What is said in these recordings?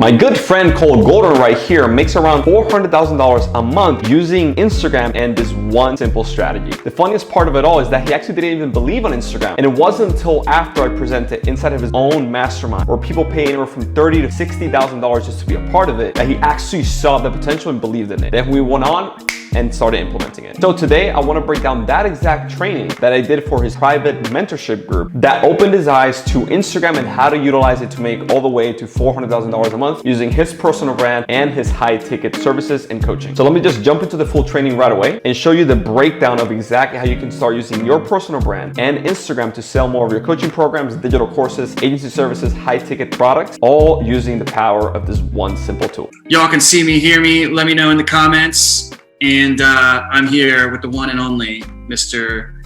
My good friend Cole Golden right here makes around $400,000 a month using Instagram and this one simple strategy. The funniest part of it all is that he actually didn't even believe on Instagram. And it wasn't until after I presented inside of his own mastermind, where people pay anywhere from $30,000 to $60,000 just to be a part of it, that he actually saw the potential and believed in it. Then we went on and started implementing it. So today I want to break down that exact training that I did for his private mentorship group that opened his eyes to Instagram and how to utilize it to make all the way to $400,000 a month using his personal brand and his high ticket services and coaching. So let me just jump into the full training right away and show you the breakdown of exactly how you can start using your personal brand and Instagram to sell more of your coaching programs, digital courses, agency services, high ticket products, all using the power of this one simple tool. Y'all can see me, hear me, let me know in the comments. And I'm here with the one and only Mr.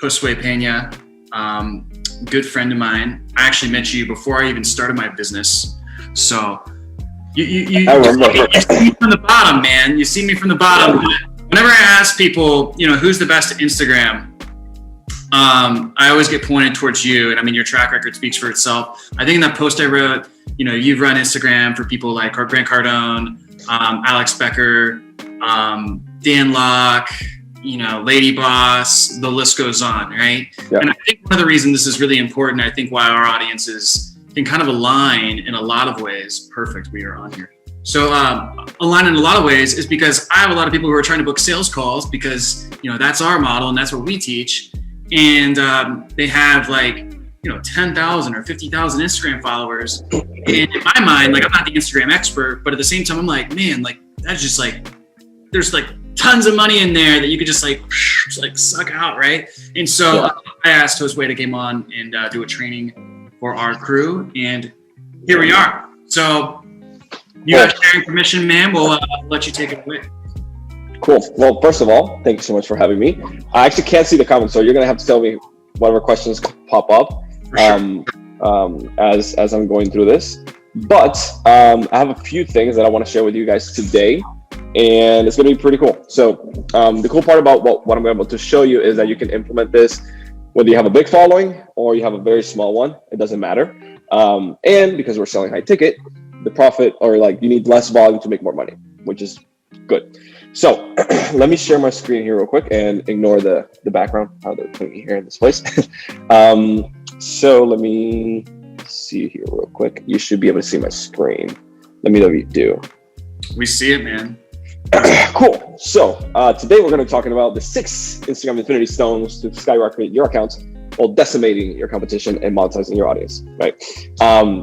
Josue Pena, good friend of mine. I actually met you before I even started my business. So you see me from the bottom, man. You see me from the bottom. Whenever I ask people, who's the best at Instagram, I always get pointed towards you. And I mean, your track record speaks for itself. I think in that post I wrote, you've run Instagram for people like Grant Cardone, Alex Becker, Dan Locke, Lady Boss, the list goes on, right? Yep. And I think one of the reasons this is really important, I think why our audiences can kind of align in a lot of ways. Perfect, we are on here. So align in a lot of ways is because I have a lot of people who are trying to book sales calls because, that's our model and that's what we teach. And they have 10,000 or 50,000 Instagram followers. And in my mind, I'm not the Instagram expert, but at the same time, I'm like, man, that's just there's tons of money in there that you could just suck out, right? And so I asked Josue to come on and do a training for our crew, and here we are. So you have sharing permission, man. We'll let you take it away. Cool. Well, first of all, thank you so much for having me. I actually can't see the comments, so you're gonna have to tell me whatever questions pop up as I'm going through this. But I have a few things that I want to share with you guys today. And it's going to be pretty cool. So the cool part about what I'm about to show you is that you can implement this whether you have a big following or you have a very small one. It doesn't matter. And because we're selling high ticket, the profit or you need less volume to make more money, which is good. So let me share my screen here real quick and ignore the background, how they're putting me here in this place. So let me see here real quick. You should be able to see my screen. Let me know if you do. We see it, man. Cool. So today we're going to be talking about the 6 Instagram Infinity Stones to skyrocket your accounts while decimating your competition and monetizing your audience, right?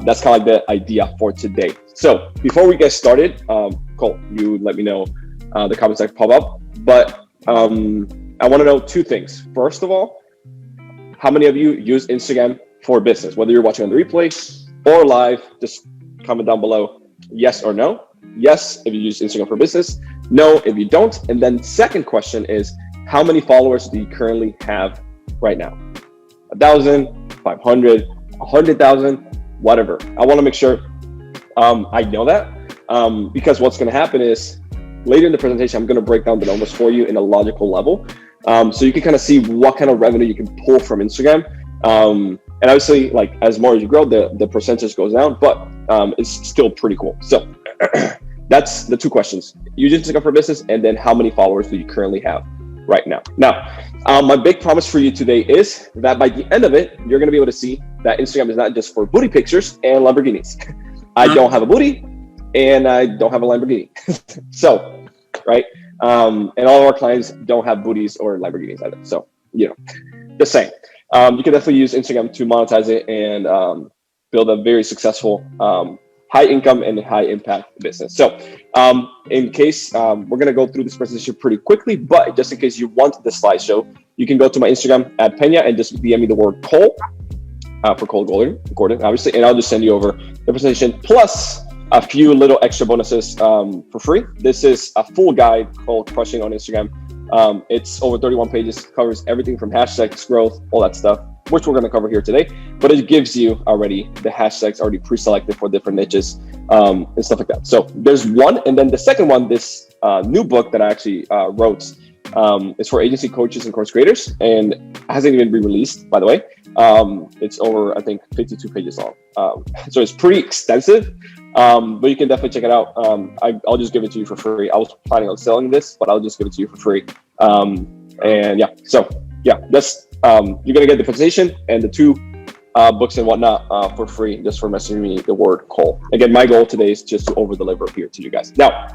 That's kind of the idea for today. So before we get started, Cole, you let me know the comments that pop up. But I want to know 2 things. First of all, how many of you use Instagram for business? Whether you're watching on the replay or live, just comment down below yes or no. Yes, if you use Instagram for business. No, if you don't. And then second question is, how many followers do you currently have right now? 1,000, 500, 100,000, whatever. I want to make sure I know that because what's going to happen is later in the presentation, I'm going to break down the numbers for you in a logical level. So you can kind of see what kind of revenue you can pull from Instagram. And obviously, as more as you grow, the percentage goes down, but it's still pretty cool. So that's the 2 questions. Use Instagram for business, and then how many followers do you currently have right now? Now, my big promise for you today is that by the end of it, you're going to be able to see that Instagram is not just for booty pictures and Lamborghinis. I don't have a booty, and I don't have a Lamborghini. So, right? And all of our clients don't have booties or Lamborghinis either. So, just saying. You can definitely use Instagram to monetize it and build a very successful high income and high impact business. So in case we're going to go through this presentation pretty quickly, but just in case you want the slideshow, you can go to my Instagram at Pena and just DM me the word Cole for Cole Gordon, obviously, and I'll just send you over the presentation plus a few little extra bonuses for free. This is a full guide called Crushing on Instagram. It's over 31 pages, covers everything from hashtags, growth, all that stuff, which we're going to cover here today, but it gives you already the hashtags already pre-selected for different niches and stuff like that. So there's one, and then the second one, this new book that I actually wrote It's for agency coaches and course creators, and it hasn't even been released, by the way. It's over, I think, 52 pages long. So it's pretty extensive, but you can definitely check it out. I'll just give it to you for free. I was planning on selling this, but I'll just give it to you for free. And yeah, so yeah, that's you're gonna get the presentation and the 2 books and whatnot for free, just for messaging me the word call. Again, my goal today is just to over deliver here to you guys. Now,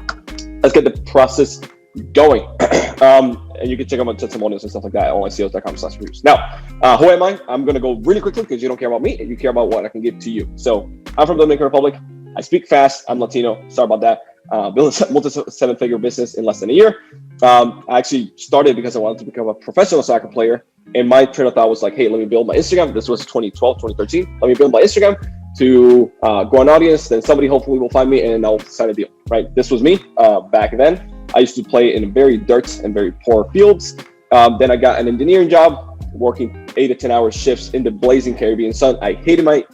let's get the process going. And you can check out my testimonials and stuff like that at onlinecos.com/reviews. Now, who am I? I'm gonna go really quickly because you don't care about me and you care about what I can give to you. So I'm from the Dominican Republic. I speak fast. I'm Latino. Sorry about that. Built a multi-7-figure business in less than a year. I actually started because I wanted to become a professional soccer player. And my train of thought was like, hey, let me build my Instagram. This was 2012, 2013. Let me build my Instagram to grow an audience. Then somebody hopefully will find me and I'll sign a deal, right? This was me back then. I used to play in very dirt and very poor fields. Then I got an engineering job, working 8 to 10 hour shifts in the blazing Caribbean sun. I hated my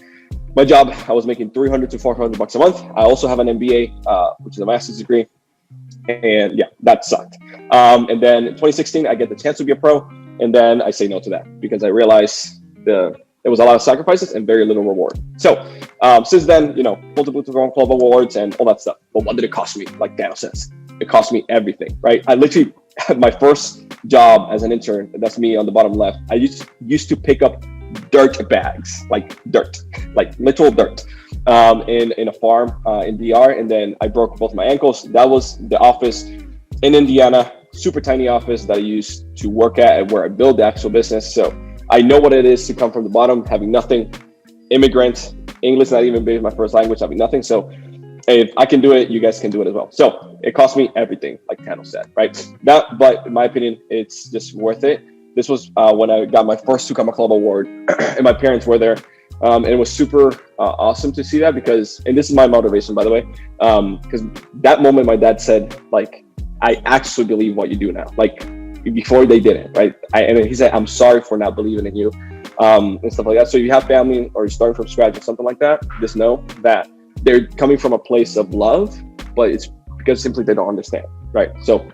job. I was making $300 to $400 a month. I also have an MBA, which is a master's degree. And yeah, that sucked. And then in 2016, I get the chance to be a pro. And then I say no to that because I realized there was a lot of sacrifices and very little reward. So since then, multiple club awards and all that stuff. But what did it cost me? Like Daniel says, it cost me everything, right? I literally had my first job as an intern. That's me on the bottom left. I used to pick up dirt bags, like literal dirt, in a farm in DR. And then I broke both my ankles. That was the office in Indiana, super tiny office that I used to work at and where I build the actual business. So I know what it is to come from the bottom, having nothing, immigrant, English not even being my first language, having nothing. So if I can do it, you guys can do it as well. So it cost me everything, like Tano said, right? But in my opinion, it's just worth it. This was when I got my first Tucama Club award and my parents were there. And it was super awesome to see that because, and this is my motivation, by the way, because that moment my dad said, like, I actually believe what you do now. Like before they didn't, right? And he said, I'm sorry for not believing in you and stuff like that. So if you have family or you're starting from scratch or something like that, just know that they're coming from a place of love, but it's because simply they don't understand, right? So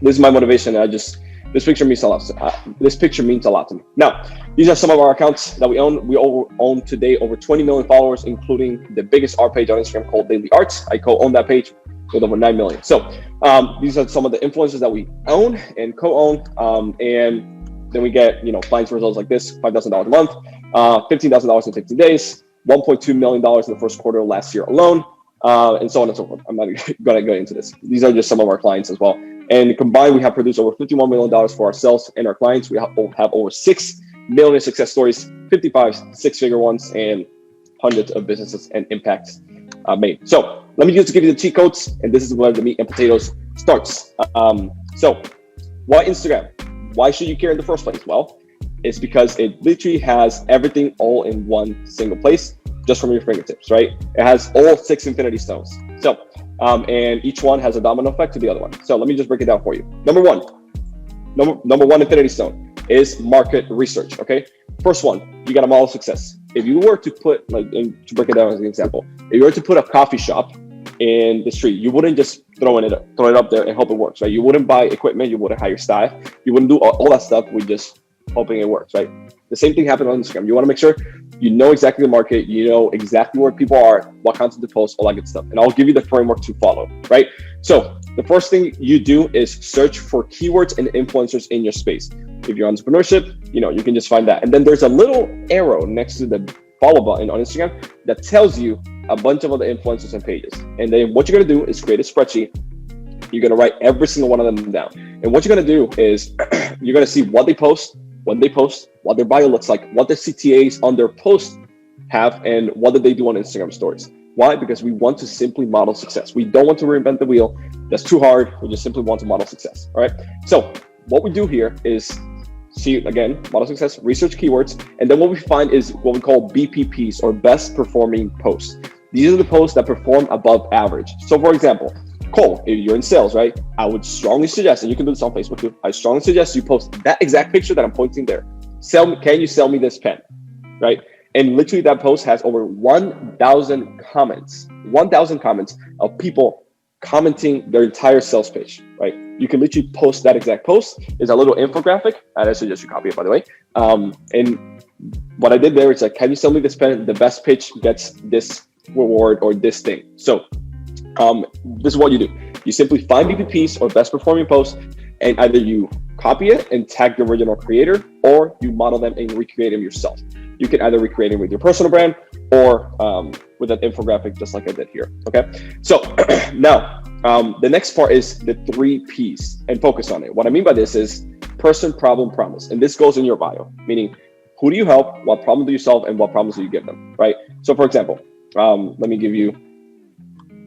this is my motivation. This picture means a lot. This picture means a lot to me. Now, these are some of our accounts that we own. We own today over 20 million followers, including the biggest art page on Instagram called Daily Arts. I co-own that page with over 9 million. So these are some of the influencers that we own and co-own. And then we get, clients results like this, $5,000 a month, $15,000 in 15 days, $1.2 million in the first quarter of last year alone, and so on and so forth. I'm not going to go into this. These are just some of our clients as well. And combined, we have produced over $51 million for ourselves and our clients. We have over 6 million success stories, 55 six-figure ones, and hundreds of businesses and impacts made. So let me just give you the cheat codes, and this is where the meat and potatoes starts. So why Instagram? Why should you care in the first place? Well, it's because it literally has everything all in one single place, just from your fingertips, right? It has all 6 infinity stones. So, and each one has a domino effect to the other one. So let me just break it down for you. Number one infinity stone is market research, okay? First one, you got to model success. If you were to put, to break it down as an example, if you were to put a coffee shop in the street, you wouldn't just throw it up there and hope it works, right? You wouldn't buy equipment, you wouldn't hire staff, you wouldn't do all that stuff with just hoping it works, right? The same thing happened on Instagram. You want to make sure you know exactly the market, you know exactly where people are, what content to post, all that good stuff. And I'll give you the framework to follow, right? So the first thing you do is search for keywords and influencers in your space. If you're entrepreneurship, you can just find that. And then there's a little arrow next to the follow button on Instagram that tells you a bunch of other influencers and pages. And then what you're going to do is create a spreadsheet. You're going to write every single one of them down. And what you're going to do is you're going to see what they post, when they post, what their bio looks like, what the CTAs on their post have, and what did they do on Instagram stories. Why? Because we want to simply model success. We don't want to reinvent the wheel. That's too hard. We just simply want to model success. All right. So what we do here is see, again, model success, research keywords. And then what we find is what we call BPPs, or best performing posts. These are the posts that perform above average. So for example, Cole, if you're in sales, right? I would strongly suggest, and you can do this on Facebook too, I strongly suggest you post that exact picture that I'm pointing there. Can you sell me this pen, right? And literally that post has over 1,000 comments of people commenting their entire sales page, right? You can literally post that exact post. It's a little infographic. I suggest you copy it, by the way. And what I did there is like, can you sell me this pen? The best pitch gets this reward or this thing. So this is what you do. You simply find BPPs or best performing posts, and either you copy it and tag the original creator, or you model them and recreate them yourself. You can either recreate it with your personal brand or with an infographic, just like I did here. Okay. So now the next part is the 3 Ps, and focus on it. What I mean by this is person, problem, promise. And this goes in your bio, meaning who do you help, what problem do you solve, and what problems do you give them, right? So for example, let me give you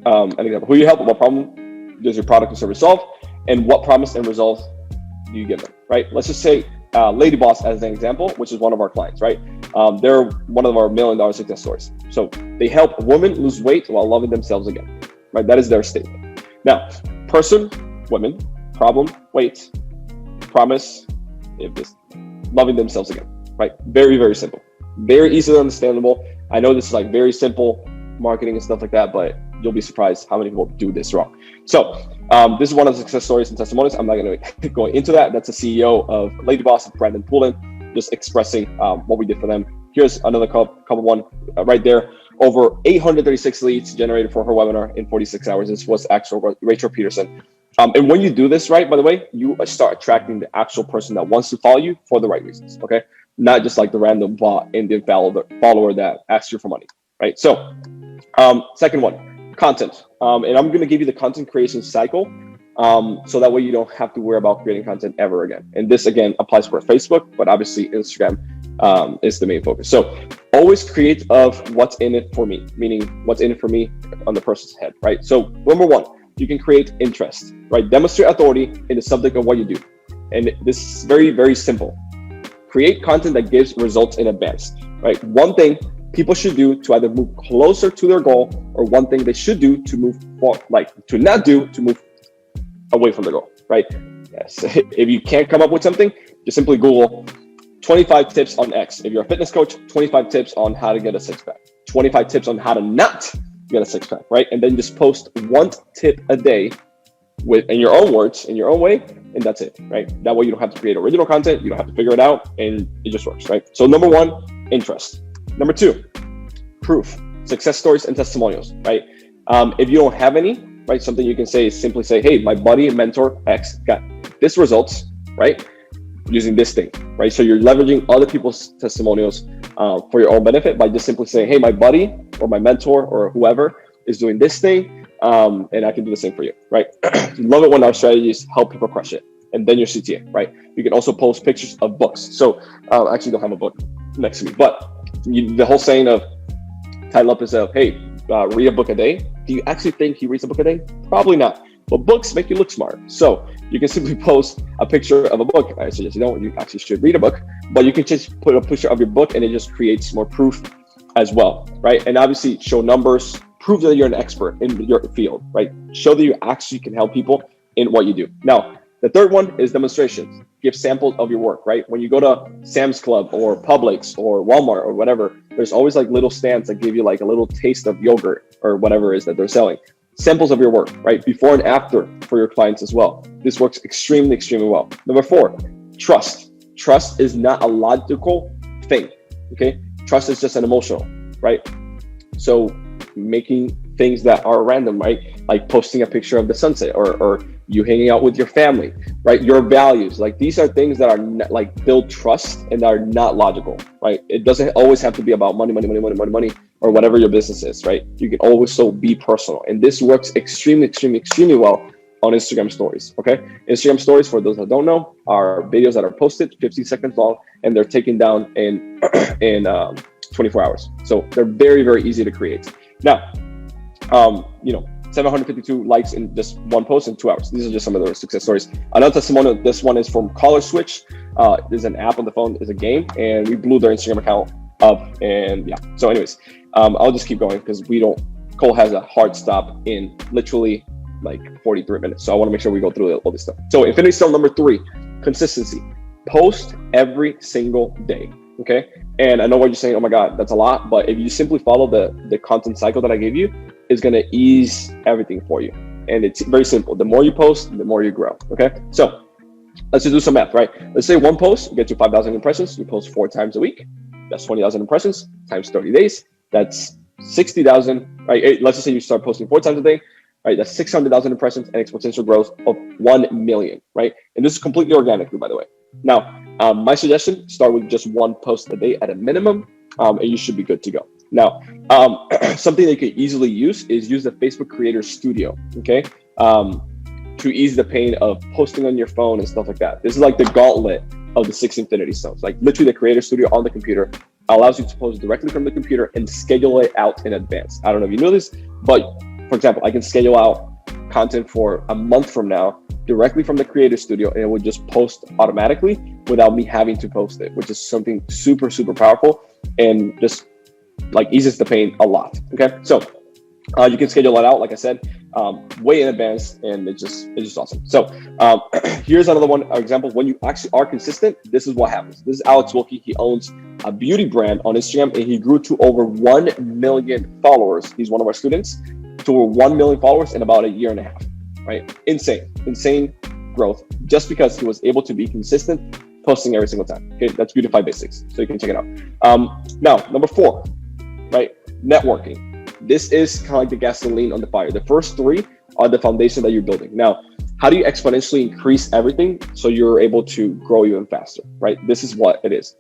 an example. Who you help, what problem does your product or service solve, and what promise and result do you give them, right? Let's just say Lady Boss as an example, which is one of our clients, right? They're one of our $1 million success stories. So they help women lose weight while loving themselves again, right? That is their statement. Now, person, women, problem, weight, promise, loving themselves again, right? Very, very simple, very easily understandable. I know this is like very simple marketing and stuff like that, but you'll be surprised how many people do this wrong. So this is one of the success stories and testimonials. I'm not going to go into that. That's the CEO of Lady Boss, Brandon Poulin, just expressing what we did for them. Here's another couple one right there. Over 836 leads generated for her webinar in 46 hours. This was actual Rachel Peterson. And when you do this right, by the way, you start attracting the actual person that wants to follow you for the right reasons, okay? Not just like the random bot and the follower that asks you for money, right? So second one, content. And I'm gonna give you the content creation cycle so that way you don't have to worry about creating content ever again. And this again applies for Facebook, but obviously Instagram is the main focus. So always create of what's in it for me, meaning what's in it for me on the person's head, right? So number one, you can create interest, right? Demonstrate authority in the subject of what you do. And this is very, very simple. Create content that gives results in advance, right? One thing people should do to either move closer to their goal, or one thing they should do to move to not do to move away from the goal, right? Yes. If you can't come up with something, just simply Google 25 tips on X. If you're a fitness coach, 25 tips on how to get a six-pack, 25 tips on how to not get a six-pack, right? And then just post one tip a day in your own words, in your own way, and that's it, right? That way you don't have to create original content, you don't have to figure it out, and it just works, right? So number one, interest. Number two, proof, success stories and testimonials, right? If you don't have any, right, something you can say is simply say, hey, my buddy and mentor X got this results, right? Using this thing, right? So you're leveraging other people's testimonials for your own benefit by just simply saying, hey, my buddy or my mentor or whoever is doing this thing, and I can do the same for you, right? Love it when our strategies help people crush it. And then your CTA, right? You can also post pictures of books. So I actually don't have a book next to me, but the whole saying of title up is hey, read a book a day. Do you actually think he reads a book a day? Probably not. But books make you look smart. So you can simply post a picture of a book. I suggest you actually should read a book, but you can just put a picture of your book and it just creates more proof as well, right? And obviously show numbers, prove that you're an expert in your field, right? Show that you actually can help people in what you do. Now, the third one is demonstrations. Give samples of your work, right? When you go to Sam's Club or Publix or Walmart or whatever, there's always like little stands that give you like a little taste of yogurt or whatever it is that they're selling. Samples of your work, right? Before and after for your clients as well. This works extremely, extremely well. Number four, trust. Trust is not a logical thing, okay? Trust is just an emotional, right? So making things that are random, right? Like posting a picture of the sunset or you hanging out with your family, right? Your values, like these are things that are not, like build trust and are not logical, right? It doesn't always have to be about money, or whatever your business is, right? You can also be personal. And this works extremely, extremely, extremely well on Instagram stories, okay? Instagram stories, for those that don't know, are videos that are posted 15 seconds long and they're taken down in 24 hours. So they're very, very easy to create. Now, 752 likes in just one post in 2 hours. These are just some of the success stories. Another testimonial, this one is from Color Switch. There's an app on the phone, it's a game, and we blew their Instagram account up. And yeah, so anyways, I'll just keep going because Cole has a hard stop in literally like 43 minutes. So I want to make sure we go through all this stuff. So infinity stone number 3, consistency. Post every single day, okay? And I know what you're saying, oh my God, that's a lot. But if you simply follow the content cycle that I gave you, it's going to ease everything for you. And it's very simple. The more you post, the more you grow. Okay. So let's just do some math, right? Let's say one post, you get to 5,000 impressions. You post 4 times a week. That's 20,000 impressions times 30 days. That's 60,000, right? Let's just say you start posting 4 times a day, right? That's 600,000 impressions and exponential growth of 1 million, right? And this is completely organically, by the way. Now, my suggestion, start with just 1 post a day at a minimum, and you should be good to go. Now, something that you can easily use the Facebook Creator Studio, okay? To ease the pain of posting on your phone and stuff like that. This is like the gauntlet of the 6 Infinity Stones. Like literally the Creator Studio on the computer allows you to post directly from the computer and schedule it out in advance. I don't know if you know this, but for example, I can schedule out content for a month from now directly from the Creator Studio, and it would just post automatically without me having to post it, which is something super, super powerful and just like eases the pain a lot. Okay, so you can schedule that out, like I said, way in advance, and it's just awesome. So here's another one example. When you actually are consistent, this is what happens. This is Alex Wilkie. He owns a beauty brand on Instagram, and he grew to over 1 million followers. He's one of our students, to over 1 million followers in about a year and a half. Right? Insane growth, just because he was able to be consistent, posting every single time. Okay, that's Beautify Basics, so you can check it out. Now, number 4, right? Networking. This is kind of like the gasoline on the fire. The first 3 are the foundation that you're building. Now, how do you exponentially increase everything so you're able to grow even faster, right? This is what it is.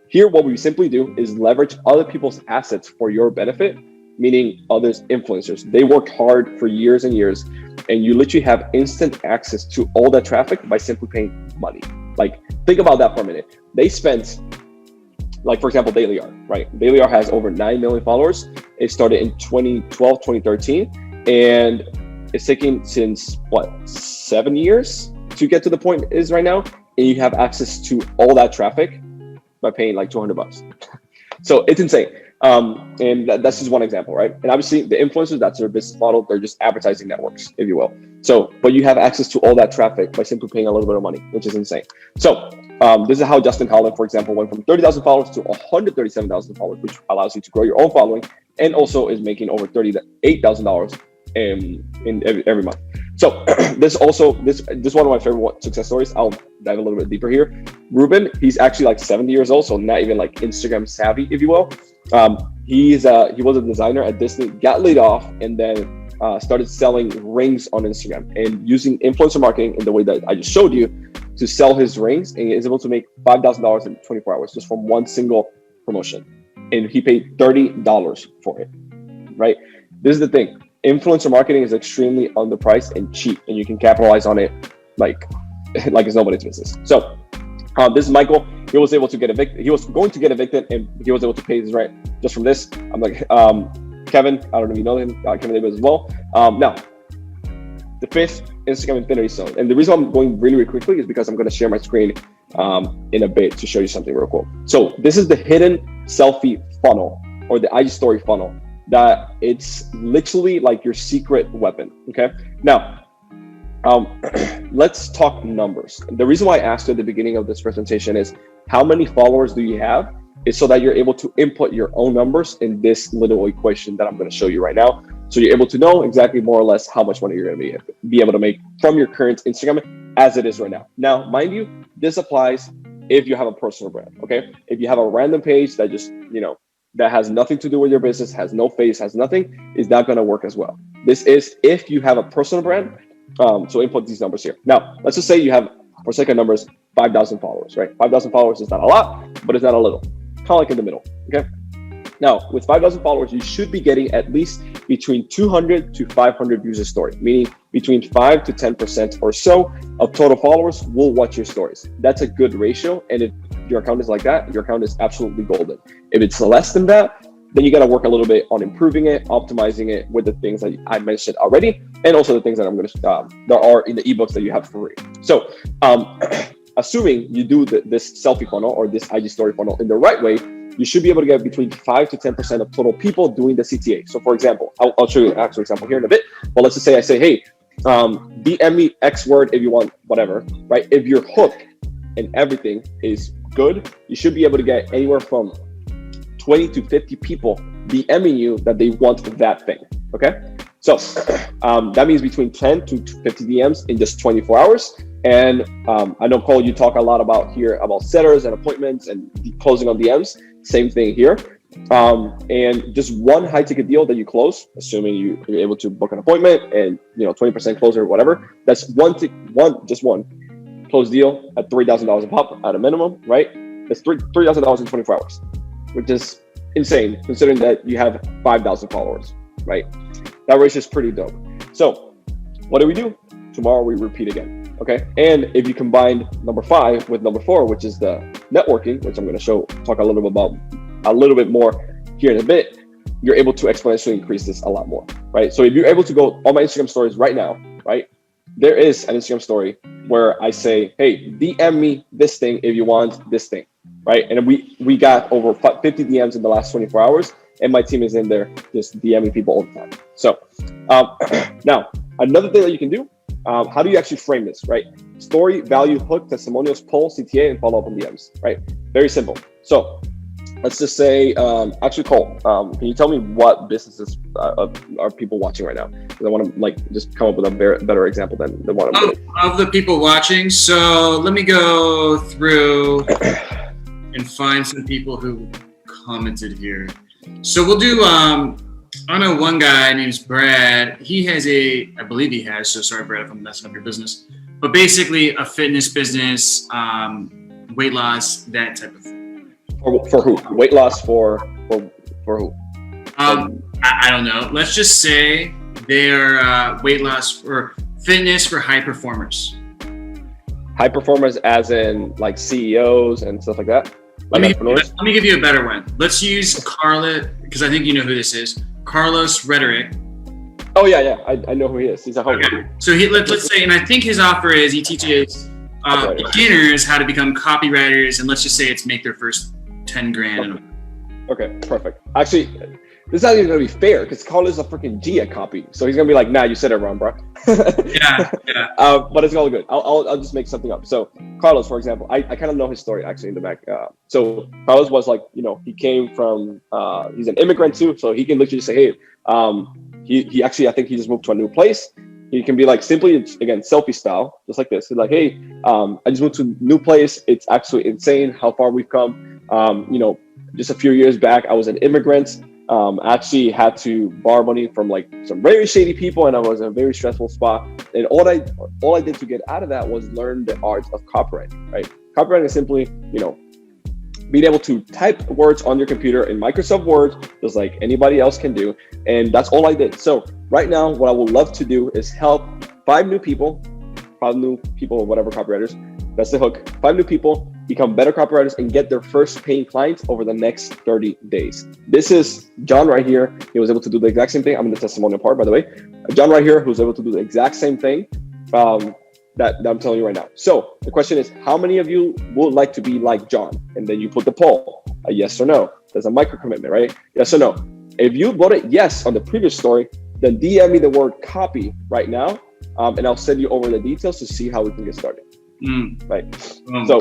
Here, what we simply do is leverage other people's assets for your benefit, meaning others' influencers. They worked hard for years and years, and you literally have instant access to all that traffic by simply paying money. Like, think about that for a minute. They spent, like for example, Daily Art, right? Daily Art has over 9 million followers. It started in 2012, 2013, and it's taken since 7 years to get to the point it is right now. And you have access to all that traffic by paying like $200. So it's insane. And that's just one example, right? And obviously the influencers, that's their business model. They're just advertising networks, if you will. So, but you have access to all that traffic by simply paying a little bit of money, which is insane. So this is how Justin Collin, for example, went from 30,000 followers to 137,000 followers, which allows you to grow your own following, and also is making over $38,000 in every month. So this is one of my favorite success stories. I'll dive a little bit deeper here. Ruben, he's actually like 70 years old, so not even like Instagram savvy, if you will. He was a designer at Disney, got laid off, and then started selling rings on Instagram and using influencer marketing in the way that I just showed you to sell his rings, and is able to make $5,000 in 24 hours just from one single promotion. And he paid $30 for it, right? This is the thing. Influencer marketing is extremely underpriced and cheap, and you can capitalize on it like it's nobody's business. So this is Michael. He was able to get evicted. He was going to get evicted, and he was able to pay his rent just from this. I'm like, Kevin, I don't know if you know him, Kevin Davis as well. Now, the 5th Instagram Infinity Stone. And the reason I'm going really, really quickly is because I'm going to share my screen in a bit to show you something real cool. So this is the hidden selfie funnel, or the IG story funnel, that it's literally like your secret weapon. Okay. Now, let's talk numbers. The reason why I asked you at the beginning of this presentation is how many followers do you have, is so that you're able to input your own numbers in this little equation that I'm going to show you right now. So you're able to know exactly more or less how much money you're going to be able to make from your current Instagram as it is right now. Now, mind you, this applies if you have a personal brand. Okay. If you have a random page that just, that has nothing to do with your business, has no face, has nothing, is not going to work as well. This is if you have a personal brand. So input these numbers here. Now, let's just say you have, for sake of numbers, 5,000 followers, right? 5,000 followers is not a lot, but it's not a little. Kind of like in the middle, okay? Now, with 5,000 followers, you should be getting at least between 200 to 500 views a story, meaning between 5 to 10% or so of total followers will watch your stories. That's a good ratio. And if your account is like that, your account is absolutely golden. If it's less than that, then you got to work a little bit on improving it, optimizing it with the things that I mentioned already, and also the things that I'm going to, that are in the ebooks that you have for free. So, assuming you do this selfie funnel or this IG story funnel in the right way, you should be able to get between 5 to 10% of total people doing the CTA. So for example, I'll show you an actual example here in a bit, but let's just say I say, hey, DM me X word if you want, whatever, right? If your hook and everything is good, you should be able to get anywhere from 20 to 50 people DMing you that they want that thing, okay? So that means between 10 to 50 DMs in just 24 hours. And I know, Cole, you talk a lot about setters and appointments and closing on DMs. Same thing here. And just one high ticket deal that you close, assuming you're able to book an appointment and 20% closer or whatever. That's one closed deal at $3,000 a pop at a minimum, right? That's $3,000 in 24 hours, which is insane considering that you have 5,000 followers, right? That ratio is pretty dope. So what do? Tomorrow we repeat again, okay? And if you combine number 5 with number 4, which is the networking, which I'm going to talk a little bit about a little bit more here in a bit, you're able to exponentially increase this a lot more, right? So if you're able to go on my Instagram stories right now, right? There is an Instagram story where I say, hey, DM me this thing if you want this thing, right? And we got over 50 DMs in the last 24 hours, and my team is in there just DMing people all the time. So now, another thing that you can do, how do you actually frame this, right? Story, value, hook, testimonials, poll, CTA, and follow up on DMs, right? Very simple. So let's just say, actually, Cole, can you tell me what businesses are people watching right now? Because I want to just come up with a better example than what I'm doing. Of the people watching. So let me go through and find some people who commented here. So we'll do, I know one guy named Brad. He has I believe he has, so sorry, Brad, if I'm messing up your business, but basically a fitness business, weight loss, that type of thing. For who? Weight loss for who? I don't know. Let's just say they're weight loss for fitness for high performers. High performers as in like CEOs and stuff like that? Let me give you a better one. Let's use Carla, because I think you know who this is. Carlos Rhetoric. Oh yeah. I know who he is. He's a host. Okay. So let's say, and I think his offer is he teaches beginners how to become copywriters, and let's just say it's make their first 10 grand. Okay, perfect. Actually, this is not even gonna be fair because Carlos is a freaking G at copy, so he's gonna be like, "Nah, you said it wrong, bro." Yeah. But it's all good. I'll just make something up. So Carlos, for example, I kind of know his story actually in the back. So Carlos was like, he came from, he's an immigrant too, so he can literally say, hey, he actually, I think he just moved to a new place. He can be like simply, again, selfie style, just like this. He's like, hey, I just moved to a new place. It's actually insane how far we've come. Just a few years back, I was an immigrant. Actually had to borrow money from like some very shady people, and I was in a very stressful spot. And all I did to get out of that was learn the art of copywriting, right? Copywriting is simply, being able to type words on your computer in Microsoft Word, just like anybody else can do. And that's all I did. So right now, what I would love to do is help 5 new people or whatever copywriters, that's the hook, 5 new people become better copywriters and get their first paying clients over the next 30 days. This is John right here. He was able to do the exact same thing. I'm in the testimonial part, by the way. John right here, who's able to do the exact same thing that I'm telling you right now. So the question is, how many of you would like to be like John? And then you put the poll, a yes or no. There's a micro commitment, right? Yes or no. If you voted yes on the previous story, then DM me the word copy right now, and I'll send you over the details to see how we can get started. Right. So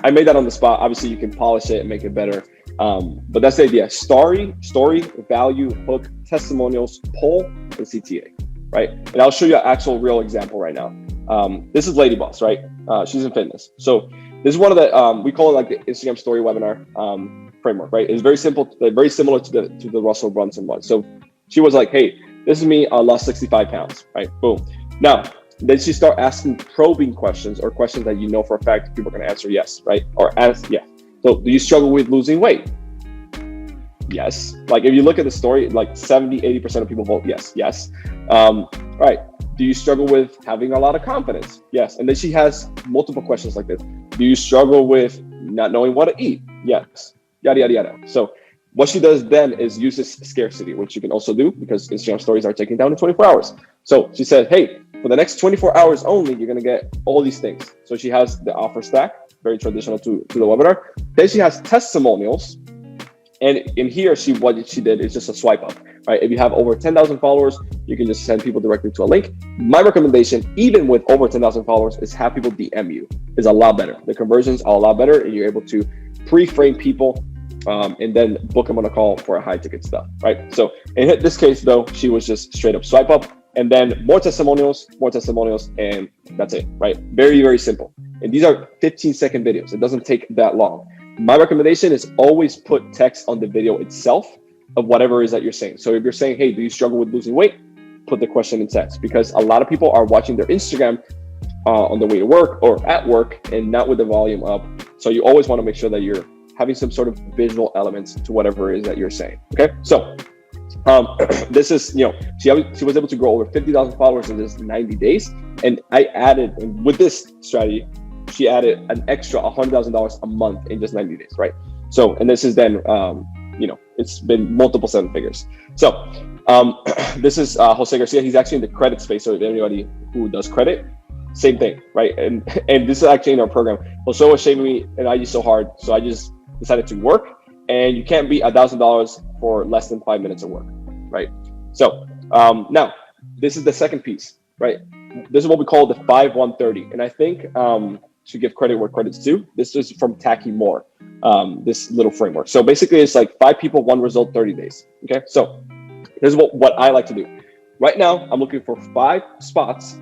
I made that on the spot. Obviously, you can polish it and make it better. But that's the idea. Story, value, hook, testimonials, poll, and CTA, right? And I'll show you an actual real example right now. This is Lady Boss, right? She's in fitness. So this is one of the, we call it like the Instagram story webinar framework, right? It's very simple, very similar to the Russell Brunson one. So she was like, hey, this is me, I lost 65 pounds, right? Boom. Now, then she start asking probing questions or questions that for a fact people are going to answer yes, right? Or ask, yeah. So do you struggle with losing weight? Yes. Like if you look at the story, like 70, 80% of people vote yes. Right. Do you struggle with having a lot of confidence? Yes. And then she has multiple questions like this. Do you struggle with not knowing what to eat? Yes. Yada, yada, yada. So what she does then is uses scarcity, which you can also do because Instagram stories are taken down in 24 hours. So she said, hey, for the next 24 hours only, you're going to get all these things. So she has the offer stack, very traditional to the webinar. Then she has testimonials. And in here, what she did is just a swipe up, right? If you have over 10,000 followers, you can just send people directly to a link. My recommendation, even with over 10,000 followers, is have people DM you. It's a lot better. The conversions are a lot better, and you're able to pre-frame people and then book them on a call for a high ticket stuff, right? So in this case though, she was just straight up swipe up and then more testimonials, and that's it, right? Very, very simple. And these are 15-second videos. It doesn't take that long. My recommendation is always put text on the video itself of whatever it is that you're saying. So if you're saying, hey, do you struggle with losing weight? Put the question in text, because a lot of people are watching their Instagram on the way to work or at work and not with the volume up. So you always want to make sure that you're having some sort of visual elements to whatever it is that you're saying. Okay, so this is, she was able to grow over 50,000 followers in this 90 days. And I added, with this strategy, she added an extra $100,000 a month in just 90 days, right? So, and this is then, it's been multiple seven figures. So this is Jose Garcia. He's actually in the credit space. So if anybody who does credit, same thing, right? And this is actually in our program. Jose was shaving me and I used so hard. So I just decided to work, and you can't beat $1,000 for less than 5 minutes of work, right? So now this is the second piece, right? This is what we call the 5-1-30. And I think to give credit where credit's due, this is from Tacky Moore, this little framework. So basically it's like 5 people, 1 result, 30 days. Okay, so here's what I like to do. Right now, I'm looking for 5 spots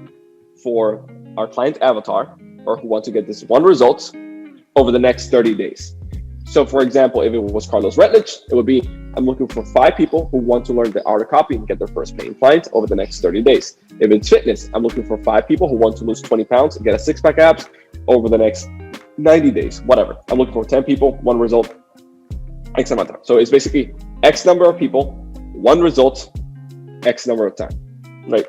for our client avatar or who want to get this 1 result over the next 30 days. So for example, if it was Carlos Retlich, it would be, I'm looking for 5 people who want to learn the art of copy and get their first paying client over the next 30 days. If it's fitness, I'm looking for 5 people who want to lose 20 pounds and get a 6-pack abs over the next 90 days, whatever. I'm looking for 10 people, 1 result, X amount of time. So it's basically X number of people, 1 result, X number of time, right?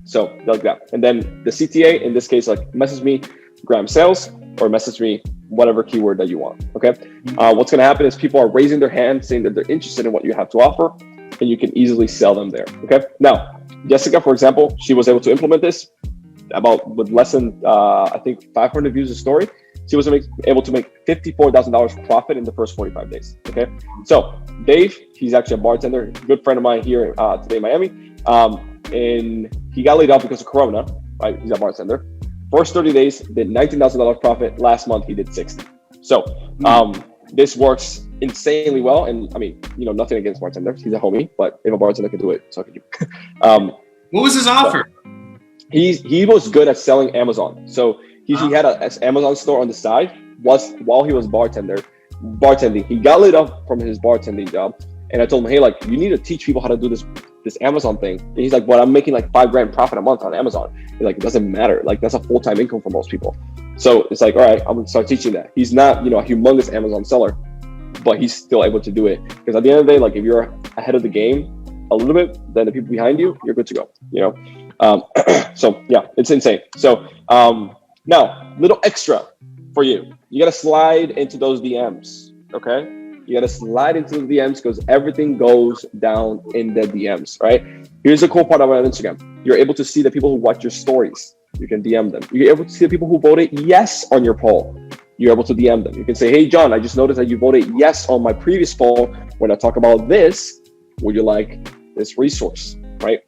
So like that. And then the CTA, in this case, like message me gram sales or message me whatever keyword that you want, okay? What's gonna happen is people are raising their hand saying that they're interested in what you have to offer, and you can easily sell them there, okay? Now, Jessica, for example, she was able to implement this with less than, I think 500 views a story. She was able to make $54,000 profit in the first 45 days, okay? So Dave, he's actually a bartender, good friend of mine here today in Miami, and he got laid off because of Corona, right? He's a bartender. First 30 days, did $19,000 profit. Last month, he did 60. So this works insanely well. And I mean, nothing against bartenders. He's a homie, but if a bartender can do it, so can you. What was his offer? He was good at selling Amazon. So he had an Amazon store on the side while he was bartending. He got laid off from his bartending job. And I told him, hey, like, you need to teach people how to do this Amazon thing. And he's like, but I'm making like $5,000 profit a month on Amazon. He's like, it doesn't matter. Like, that's a full-time income for most people. So it's like, all right, I'm gonna start teaching that. He's not, a humongous Amazon seller, but he's still able to do it. Because at the end of the day, like, if you're ahead of the game a little bit than the people behind you, you're good to go, So yeah, it's insane. So now, little extra for you. You gotta slide into those DMs, okay? You got to slide into the DMs because everything goes down in the DMs, right? Here's the cool part about Instagram. You're able to see the people who watch your stories. You can DM them. You're able to see the people who voted yes on your poll. You're able to DM them. You can say, hey, John, I just noticed that you voted yes on my previous poll. When I talk about this, would you like this resource, right?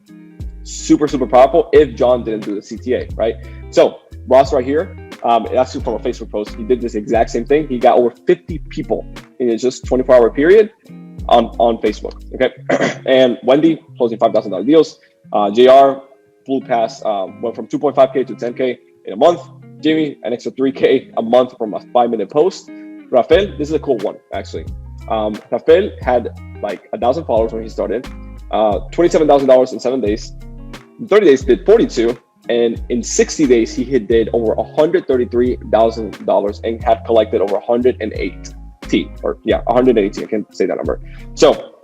Super, super powerful if John didn't do the CTA, right? So Ross right here, actually from a Facebook post, he did this exact same thing. He got over 50 people in just 24-hour period on Facebook, okay? And Wendy closing $5,000 deals. JR flew past, went from 2.5K to 10K in a month. Jamie, an extra 3K a month from a 5-minute post. Rafael, this is a cool one, actually. Rafael had like 1,000 followers when he started, $27,000 in 7 days. In 30 days, did 42. And in 60 days, he did over $133,000 and had collected over 180, I can't say that number. So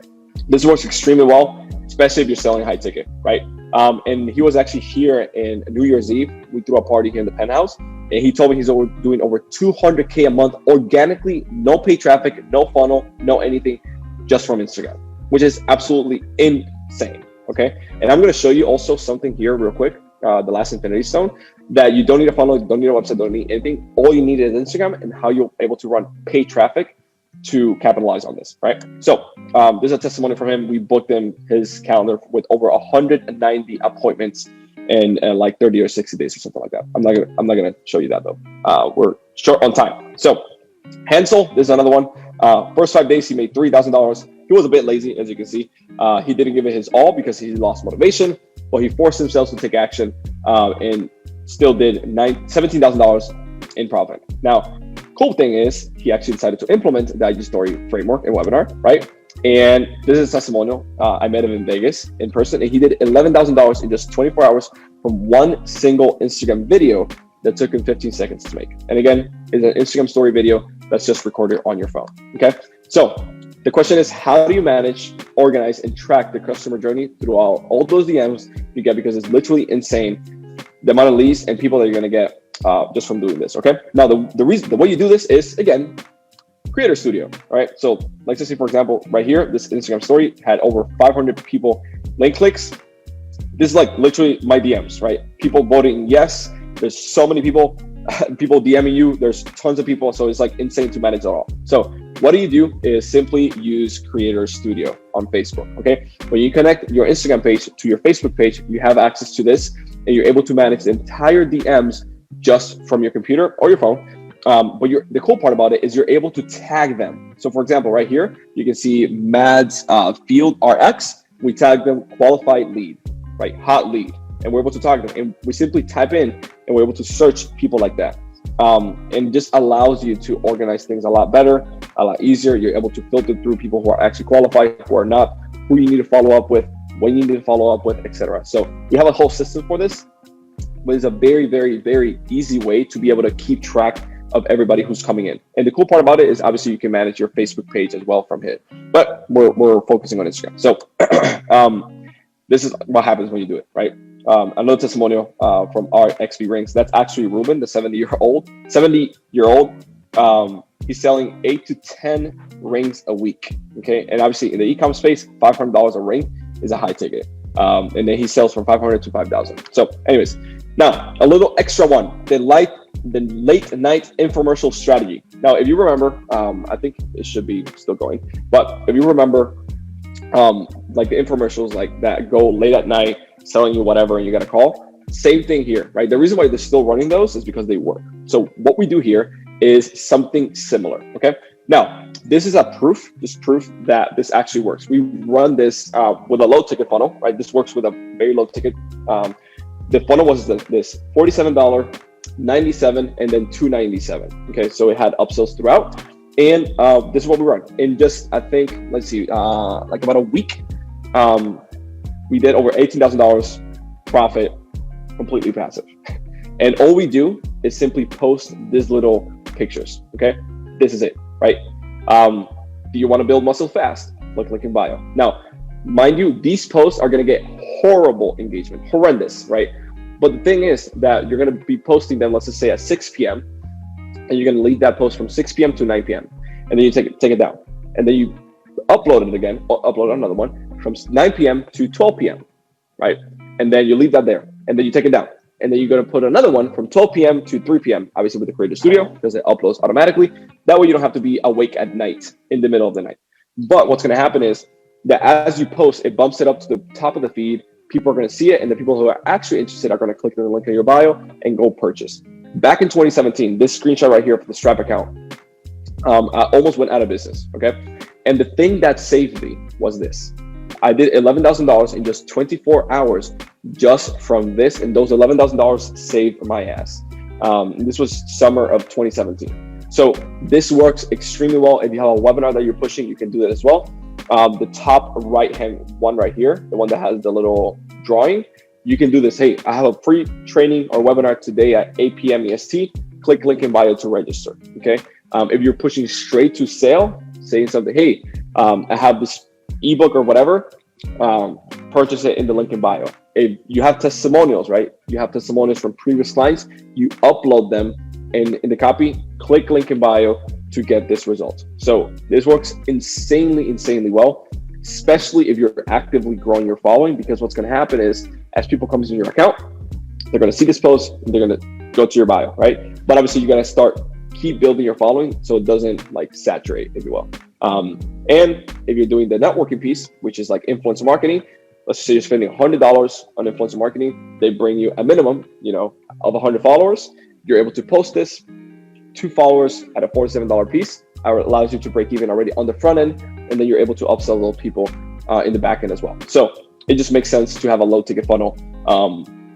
this works extremely well, especially if you're selling high ticket, right? And he was actually here in New Year's Eve. We threw a party here in the penthouse, and he told me he's doing over 200K a month organically, no paid traffic, no funnel, no anything, just from Instagram, which is absolutely insane, okay? And I'm going to show you also something here real quick. The last infinity stone, that you don't need a funnel, you don't need a website, don't need anything. All you need is Instagram and how you're able to run paid traffic to capitalize on this, right? So there's a testimony from him. We booked him his calendar with over 190 appointments in like 30 or 60 days or something like that. I'm not gonna show you that though. We're short on time. So Hansel, this is another one. First 5 days, he made $3,000. He was a bit lazy, as you can see. He didn't give it his all because he lost motivation, but he forced himself to take action and still did $17,000 in profit. Now, cool thing is he actually decided to implement the IG story framework and webinar, right? And this is a testimonial. I met him in Vegas in person, and he did $11,000 in just 24 hours from one single Instagram video that took him 15 seconds to make. And again, it's an Instagram story video that's just recorded on your phone. Okay. So the question is, how do you manage, organize, and track the customer journey through all those DMs you get? Because it's literally insane the amount of leads and people that you're going to get just from doing this. Okay. Now, the way you do this is, again, Creator Studio. All right. So let's just say, for example, right here, this Instagram story had over 500 people link clicks. This is like literally my DMs, right? People voting yes. There's so many people DMing you. There's tons of people. So it's like insane to manage it all. So what do is simply use Creator Studio on Facebook. Okay. When you connect your Instagram page to your Facebook page, you have access to this and you're able to manage the entire DMs just from your computer or your phone. But the cool part about it is you're able to tag them. So for example, right here, you can see Mads Field RX. We tag them qualified lead, right? Hot lead. And we're able to target them. And we simply type in and we're able to search people like that. And just allows you to organize things a lot better, a lot easier. You're able to filter through people who are actually qualified, who are not, who you need to follow up with, when you need to follow up with, etc. So we have a whole system for this, but it's a very, very, very easy way to be able to keep track of everybody who's coming in. And the cool part about it is obviously you can manage your Facebook page as well from here, but we're focusing on Instagram. So this is what happens when you do it, right? Another testimonial from our XP Rings. That's actually Ruben, the 70-year-old. He's selling 8 to 10 rings a week. Okay, and obviously in the e-commerce space, $500 a ring is a high ticket. And then he sells from 500 to 5,000. So, anyways, now a little extra one: the late night infomercial strategy. Now, if you remember, I think it should be still going, but if you remember, like the infomercials like that go late at night, selling you whatever, and you got a call. Same thing here, right? The reason why they're still running those is because they work. So what we do here is something similar. Okay. Now, this is proof that this actually works. We run this with a low ticket funnel, right? This works with a very low ticket. The funnel was this $47, $97, and then $297. Okay. So it had upsells throughout. And this is what we run in just, I think, let's see, like about a week. We did over $18,000 profit, completely passive. And all we do is simply post these little pictures. Okay, this is it, right? Do you want to build muscle fast? Link in bio. Now, mind you, these posts are going to get horrible engagement, horrendous, right? But the thing is that you're going to be posting them, let's just say at 6 p.m. and you're going to leave that post from 6 p.m. to 9 p.m. and then you take it down, and then you upload it again, or upload another one from 9 p.m. to 12 p.m., right? And then you leave that there, and then you take it down. And then you're going to put another one from 12 p.m. to 3 p.m., obviously with the Creator Studio, because it uploads automatically. That way you don't have to be awake at night, in the middle of the night. But what's going to happen is that as you post, it bumps it up to the top of the feed. People are going to see it, and the people who are actually interested are going to click the link in your bio and go purchase. Back in 2017, this screenshot right here for the Stripe account, I almost went out of business, okay? And the thing that saved me was this. I did $11,000 in just 24 hours just from this, and those $11,000 saved my ass. This was summer of 2017. So this works extremely well. If you have a webinar that you're pushing, you can do that as well. The top right-hand one right here, the one that has the little drawing, you can do this. Hey, I have a free training or webinar today at 8 p.m. EST. Click link in bio to register, okay? If you're pushing straight to sale, saying something, hey, I have this ebook or whatever, purchase it in the link in bio. If you have testimonials, right? You have testimonials from previous clients, you upload them in the copy, click link in bio to get this result. So this works insanely well, especially if you're actively growing your following, because what's going to happen is as people come into your account, they're going to see this post and they're going to go to your bio, right? But obviously you got to keep building your following so it doesn't like saturate, if you will. And if you're doing the networking piece, which is like influencer marketing, let's say you're spending $100 on influencer marketing, they bring you a minimum, of 100 followers. You're able to post this 2 followers at a $47 piece allows you to break even already on the front end, and then you're able to upsell those people in the back end as well. So it just makes sense to have a low ticket funnel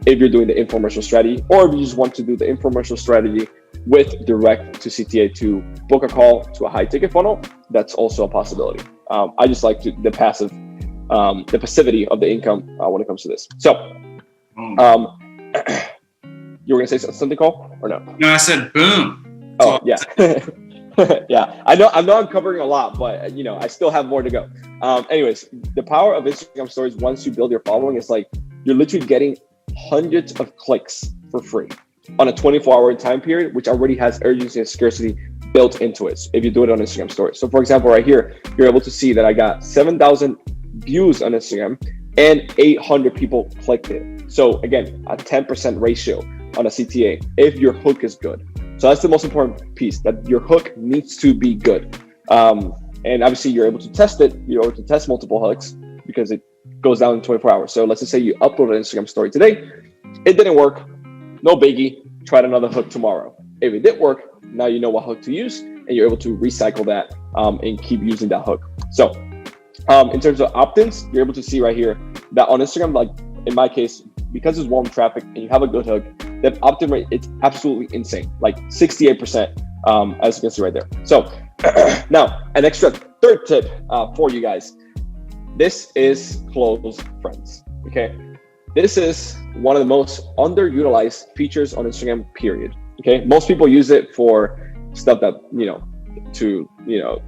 if you're doing the infomercial strategy, or if you just want to do the infomercial strategy with direct to CTA to book a call to a high ticket funnel. That's also a possibility. I just like the passivity of the income when it comes to this. So you were gonna say something, Cole, or no? No, I said boom. Oh yeah. Yeah, I know I'm covering a lot, but I still have more to go. Anyways, the power of Instagram stories, once you build your following, is like you're literally getting hundreds of clicks for free on a 24-hour time period, which already has urgency and scarcity built into it if you do it on Instagram stories. So for example, right here, you're able to see that I got 7,000 views on Instagram and 800 people clicked it. So again, a 10% ratio on a CTA if your hook is good. So that's the most important piece, that your hook needs to be good. And obviously you're able to test it. You're able to test multiple hooks because it goes down in 24 hours. So let's just say you upload an Instagram story today, it didn't work, no biggie, try another hook tomorrow. If it did work, now you know what hook to use, and you're able to recycle that and keep using that hook. So in terms of opt-ins, you're able to see right here that on Instagram, like in my case, because it's warm traffic and you have a good hook, the opt-in rate, it's absolutely insane, like 68%, as you can see right there. So now an extra third tip for you guys. This is close friends, okay? This is one of the most underutilized features on Instagram, period, okay? Most people use it for stuff that,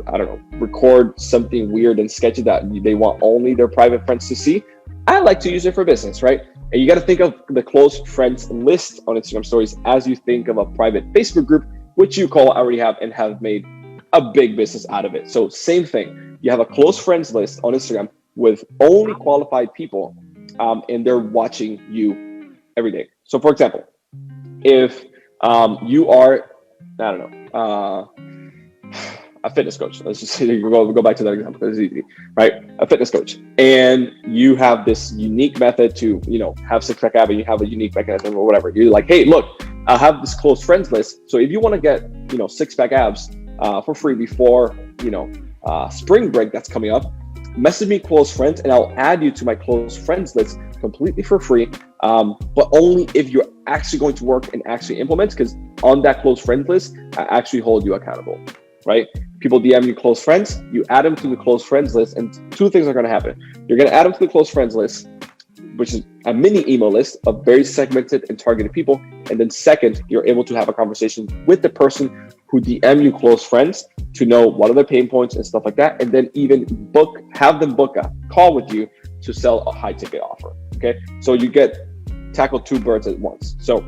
I don't know, record something weird and sketchy that they want only their private friends to see. I like to use it for business, right? And you got to think of the close friends list on Instagram stories as you think of a private Facebook group, which you already have and have made a big business out of it. So same thing, you have a close friends list on Instagram with only qualified people, and they're watching you every day. So for example, if you are, I don't know, a fitness coach, let's just say, go back to that example because it's easy, right? A fitness coach, and you have this unique method to, have six-pack abs, and you have a unique mechanism or whatever. You're like, hey, look, I have this close friends list. So if you want to get, six-pack abs for free before, spring break that's coming up, message me close friends and I'll add you to my close friends list completely for free, but only if you're actually going to work and actually implement, because on that close friends list, I actually hold you accountable, right? People DM you close friends, you add them to the close friends list, and two things are going to happen. You're going to add them to the close friends list, which is a mini email list of very segmented and targeted people. And then second, you're able to have a conversation with the person who DM you close friends to know what are their pain points and stuff like that. And then even have them book a call with you to sell a high ticket offer. Okay. So you tackle two birds at once. So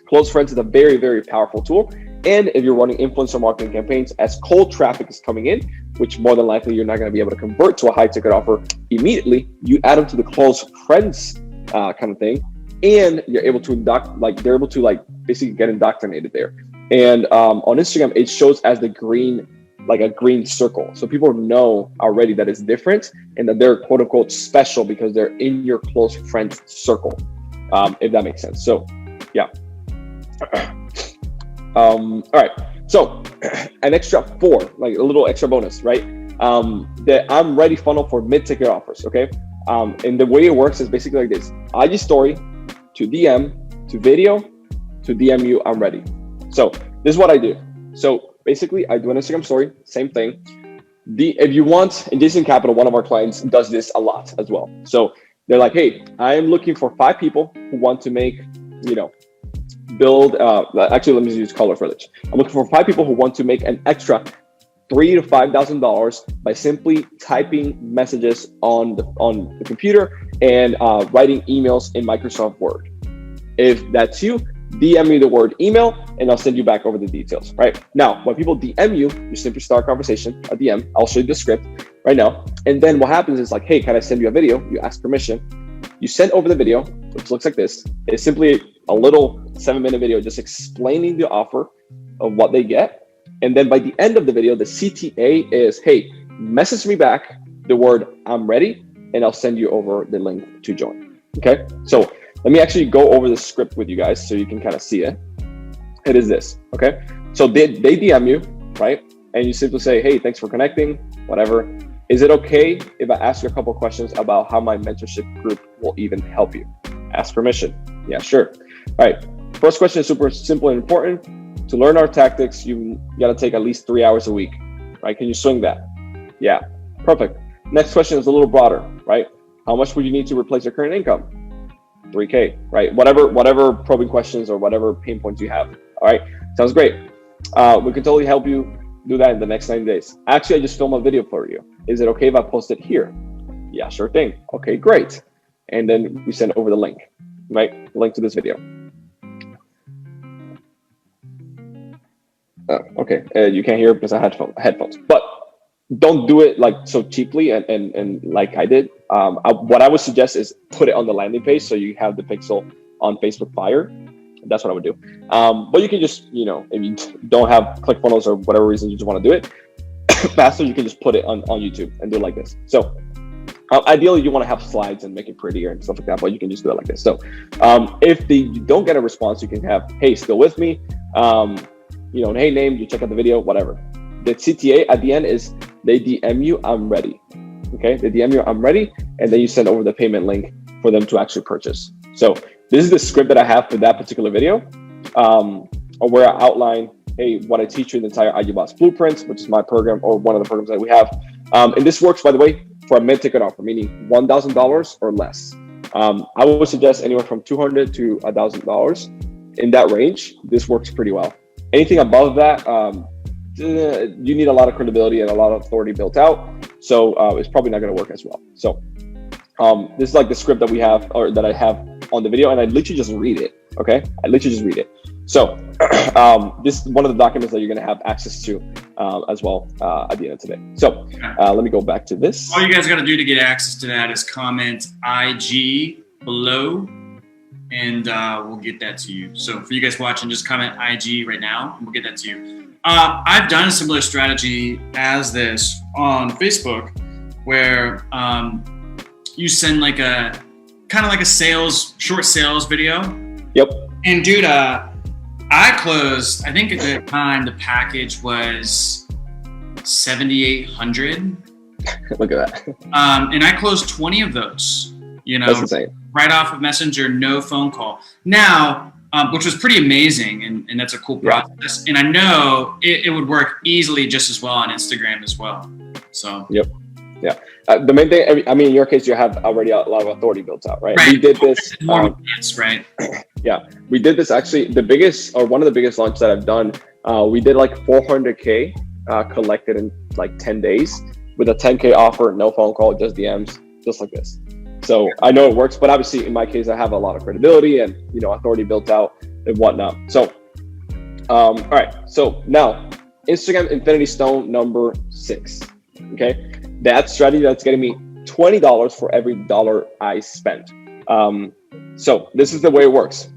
close friends is a very, very powerful tool. And if you're running influencer marketing campaigns, as cold traffic is coming in, which more than likely you're not going to be able to convert to a high ticket offer immediately, you add them to the close friends kind of thing, and you're able to they're able to basically get indoctrinated there. And on Instagram, it shows as a green circle. So people know already that it's different and that they're quote unquote special because they're in your close friends circle, if that makes sense. So yeah. All right. So an extra 4, a little extra bonus, right? The I'm ready funnel for mid-ticket offers. Okay. And the way it works is basically like this: IG story to DM to video to DM you, I'm ready. So this is what I do. So basically I do an Instagram story, same thing. If you want, in Jason Capital, one of our clients does this a lot as well. So they're like, hey, I am looking for 5 people who want to make, build, actually, let me use Color Village. I'm looking for 5 people who want to make an extra $3,000 to $5,000 by simply typing messages on the computer and writing emails in Microsoft Word. If that's you, DM me the word email and I'll send you back over the details, right? Now, when people DM you, you simply start a conversation, a DM. I'll show you the script right now. And then what happens is like, hey, can I send you a video? You ask permission. You send over the video, which looks like this. It's simply a little 7-minute video just explaining the offer of what they get. And then by the end of the video, the CTA is, hey, message me back the word I'm ready, and I'll send you over the link to join. Okay, so let me actually go over the script with you guys so you can kind of see it. It is this, okay? So they DM you, right? And you simply say, hey, thanks for connecting, whatever. Is it okay if I ask you a couple of questions about how my mentorship group will even help you? Ask permission. Yeah, sure. All right. First question is super simple and important. To learn our tactics, you got to take at least 3 hours a week, right? Can you swing that? Yeah, perfect. Next question is a little broader, right? How much would you need to replace your current income? 3K, right? Whatever probing questions or whatever pain points you have. All right, sounds great. We can totally help you do that in the next 90 days. Actually, I just filmed a video for you. Is it okay if I post it here? Yeah, sure thing. Okay, great. And then we send over the link, right? Link to this video. Okay, you can't hear because I had headphones, but don't do it like so cheaply and like I did. What I would suggest is put it on the landing page so you have the pixel on Facebook Fire. That's what I would do. But you can just, if you don't have ClickFunnels or whatever reason you just want to do it faster, you can just put it on YouTube and do it like this. So ideally you want to have slides and make it prettier and stuff like that, but you can just do it like this. So if you don't get a response, you can have, hey, still with me? Hey, name, you check out the video, whatever. The CTA at the end is they DM you, I'm ready. Okay, they DM you, I'm ready, and then you send over the payment link for them to actually purchase. So this is the script that I have for that particular video, where I outline, hey, what I teach you in the entire IG Boss Blueprints, which is my program or one of the programs that we have. And this works, by the way, for a mid-ticket offer, meaning $1,000 or less. I would suggest anywhere from $200 to $1,000 in that range. This works pretty well. Anything above that, you need a lot of credibility and a lot of authority built out. So it's probably not going to work as well. So this is like the script that we have, or that I have on the video, and I literally just read it. Okay, I literally just read it. So this is one of the documents that you're going to have access to as well at the end of today. So let me go back to this. All you guys got to do to get access to that is comment IG below, and we'll get that to you. So for you guys watching, just comment IG right now, and we'll get that to you. I've done a similar strategy as this on Facebook, where you send like a kind of like a short sales video. Yep. And dude, I closed, I think at the time the package was 7,800. Look at that. And I closed 20 of those, That's insane. Right off of Messenger, no phone call. Now, which was pretty amazing, and that's a cool process. Yeah. And I know it would work easily just as well on Instagram as well. So. Yep. Yeah. The main thing, I mean, in your case, you have already a lot of authority built out, right? Right. We did this. Right. Yeah. We did this actually, one of the biggest launches that I've done. We did like 400K collected in like 10 days with a 10K offer, no phone call, just DMs, just like this. So I know it works, but obviously in my case, I have a lot of credibility and, authority built out and whatnot. So, all right. So now Instagram Infinity Stone number 6. Okay. That strategy that's getting me $20 for every dollar I spend. So this is the way it works.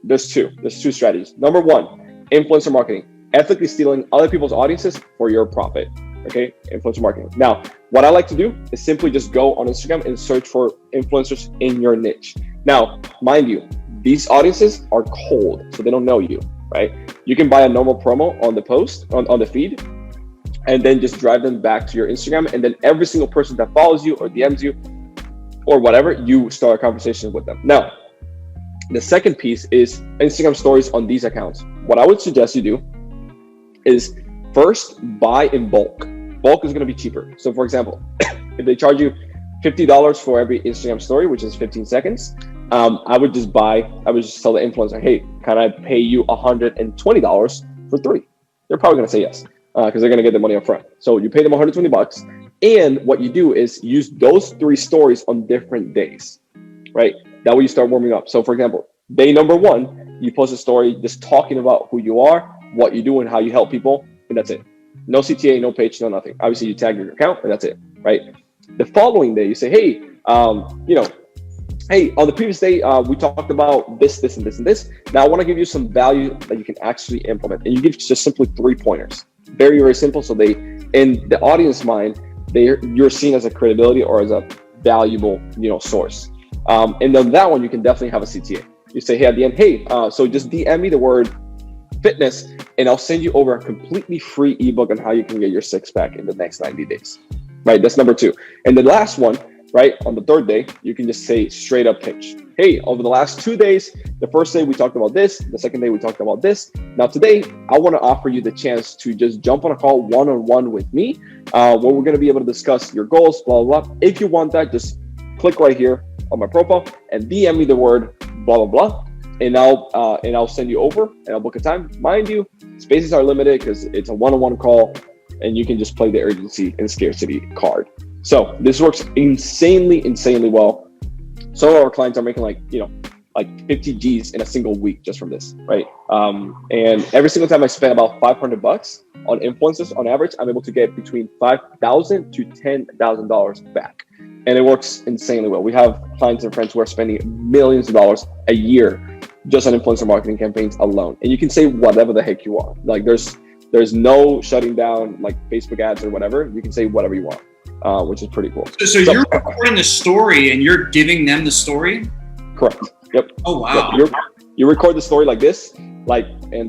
There's two strategies. Number 1, influencer marketing, ethically stealing other people's audiences for your profit. Okay, influencer marketing. Now, what I like to do is simply just go on Instagram and search for influencers in your niche. Now, mind you, these audiences are cold, so they don't know you, right? You can buy a normal promo on the post, on the feed, and then just drive them back to your Instagram. And then every single person that follows you or DMs you or whatever, you start a conversation with them. Now, the second piece is Instagram stories on these accounts. What I would suggest you do is first buy in bulk. Bulk is going to be cheaper. So for example, if they charge you $50 for every Instagram story, which is 15 seconds, I would just tell the influencer, hey, can I pay you $120 for 3? They're probably going to say yes. Because they're going to get the money up front. So you pay them $120. And what you do is use those 3 stories on different days, right? That way you start warming up. So for example, day number 1, you post a story just talking about who you are, what you do, and how you help people. And that's it. No CTA, no page, no nothing. Obviously you tag your account and that's it, right? The following day you say, hey, hey, on the previous day, we talked about this, this, and this, and this. Now I want to give you some value that you can actually implement. And you give just simply 3 pointers. Very, very simple. So in the audience mind, you're seen as a credibility or as a valuable, source. And then that one, you can definitely have a CTA. You say, hey, at the end, hey, so just DM me the word fitness, and I'll send you over a completely free ebook on how you can get your six pack in the next 90 days, right? That's number 2. And the last one, right, on the 3rd day, you can just say straight up pitch. Hey, over the last 2 days, the first day we talked about this, the second day we talked about this. Now today, I want to offer you the chance to just jump on a call one-on-one with me, where we're going to be able to discuss your goals, blah, blah, blah. If you want that, just click right here on my profile and DM me the word blah, blah, blah. And I'll send you over and I'll book a time. Mind you, spaces are limited because it's a one-on-one call and you can just play the urgency and scarcity card. So this works insanely well. Some of our clients are making like 50 G's in a single week just from this, right? And every single time I spend about $500 on influencers on average, I'm able to get between $5,000 to $10,000 back. And it works insanely well. We have clients and friends who are spending millions of dollars a year just on influencer marketing campaigns alone. And you can say whatever the heck you want. Like there's no shutting down like Facebook ads or whatever. You can say whatever you want, which is pretty cool. So you're recording the story and you're giving them the story? Correct. Yep. Oh, wow. Yep. You record the story like this, and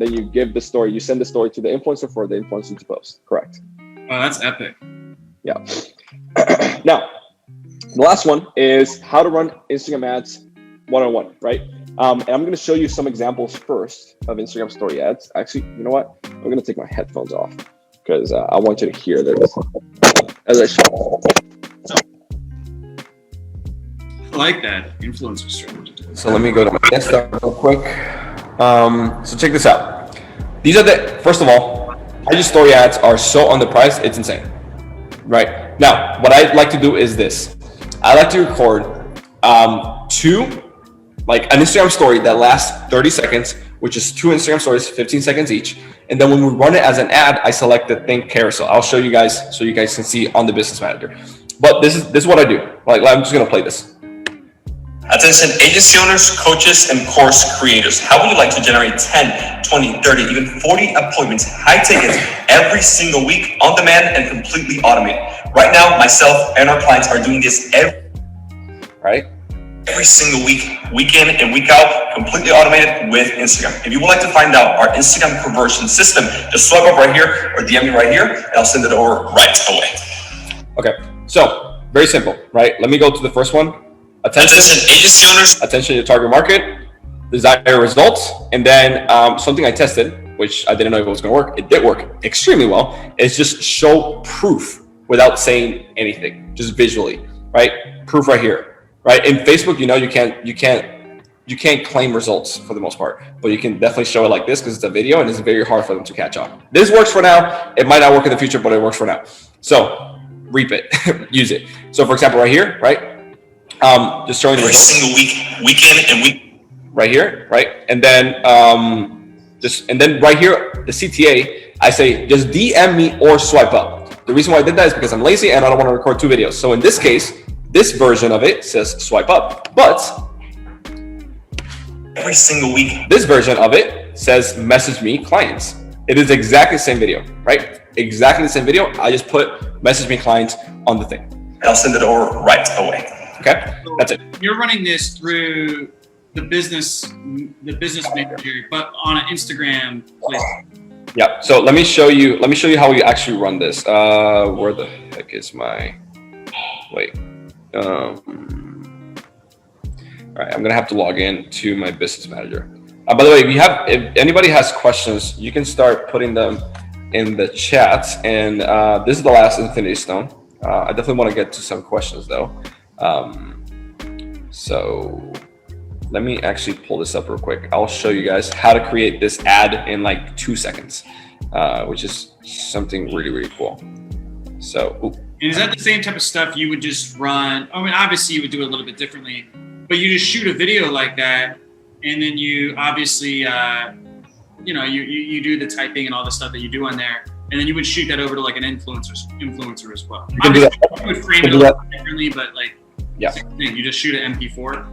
then you give the story, you send the story to the influencer for the influencer to post. Correct. Oh, that's epic. Yeah. Now, the last one is how to run Instagram ads one-on-one, right? And I'm going to show you some examples first of Instagram story ads. Actually, you know what? I'm going to take my headphones off because I want you to hear this as I show. I like that influencer strategy. So let me go to my desktop real quick. So check this out. These are first of all, IG story ads are so underpriced, it's insane. Right? Now, what I like to do is this. I like to record an Instagram story that lasts 30 seconds, which is 2 Instagram stories, 15 seconds each. And then when we run it as an ad, I select the Think carousel. I'll show you guys so you guys can see on the Business Manager. But this is what I do. I'm just gonna play this. Attention agency owners, coaches, and course creators. How would you like to generate 10, 20, 30, even 40 appointments, high tickets every single week on demand and completely automated? Right now, myself and our clients are doing this every single week, week in and week out, completely automated with Instagram. If you would like to find out our Instagram conversion system, just swipe up right here or DM me right here and I'll send it over right away. Okay, so very simple, right? Let me go to the first one. Attention agency owners. Attention to target market, desired results, and then something I tested, which I didn't know if it was going to work. It did work extremely well. It's just show proof without saying anything, just visually, right? Proof right here, right? In Facebook, you can't claim results for the most part, but you can definitely show it like this because it's a video and it's very hard for them to catch on. This works for now. It might not work in the future, but it works for now. So reap it, use it. So for example, right here, right? Just showing the every single week, week in and week. Right here, right? And then right here, the CTA, I say just DM me or swipe up. The reason why I did that is because I'm lazy and I don't want to record 2 videos. So in this case, this version of it says swipe up, but every single week, this version of it says message me clients. It is exactly the same video, right? Exactly the same video. I just put message me clients on the thing. I'll send it over right away. Okay, that's it. You're running this through the business manager, but on an Instagram place. Yeah. So let me show you how we actually run this. Where the heck is my? Wait. All right. I'm gonna have to log in to my Business Manager. By the way, if anybody has questions, you can start putting them in the chat. And this is the last Infinity Stone. I definitely want to get to some questions though. So let me actually pull this up real quick. I'll show you guys how to create this ad in like 2 seconds, which is something really, really cool. So, and is that the same type of stuff you would just run? I mean, obviously you would do it a little bit differently, but you just shoot a video like that. And then you obviously, you do the typing and all the stuff that you do on there. And then you would shoot that over to like an influencer as well. You can do that. You would frame it a little differently, but like, yeah, same thing. You just shoot an MP4.